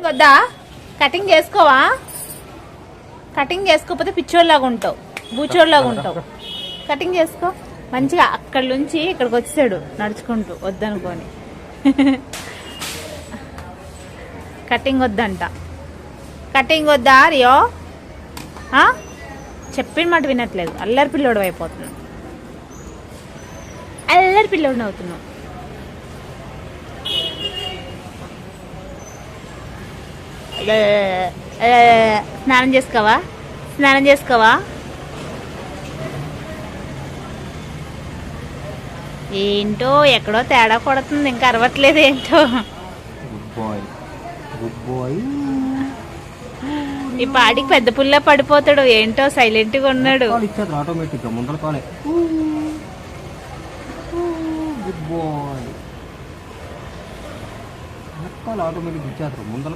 Cutting వద్దా? Cutting చేసుకోవా? Cutting చేసుకోకపోతే పిచ్చోళ్ళలాగా ఉంటావు, బూచోళ్ళలాగా ఉంటావు. కటింగ్ చేసుకో మంచిగా. అక్కడి నుంచి ఇక్కడికి వచ్చాడు నడుచుకుంటూ, వద్దనుకొని. కటింగ్ వద్దంట. కటింగ్ వద్దా రియో? చెప్పిన మాట వినట్లేదు. అల్లరి పిల్లోడు అయిపోతున్నావు, అల్లరి పిల్లోడిని అవుతున్నావు. స్నానం చేసుకోవా? స్నానం చేసుకోవా? ఏంటో ఎక్కడో తేడా కొడుతుంది, ఇంకా అరవట్లేదు ఏంటో. ఈ పాటికి పెద్ద పుల్ల పడిపోతాడు ఏంటో, సైలెంట్ గా ఉన్నాడు. ఆటోమేటిక్ ముందర కాలే. Good bye. ఆటోమేటిక్ ఇచ్చేస్తారు ముందర.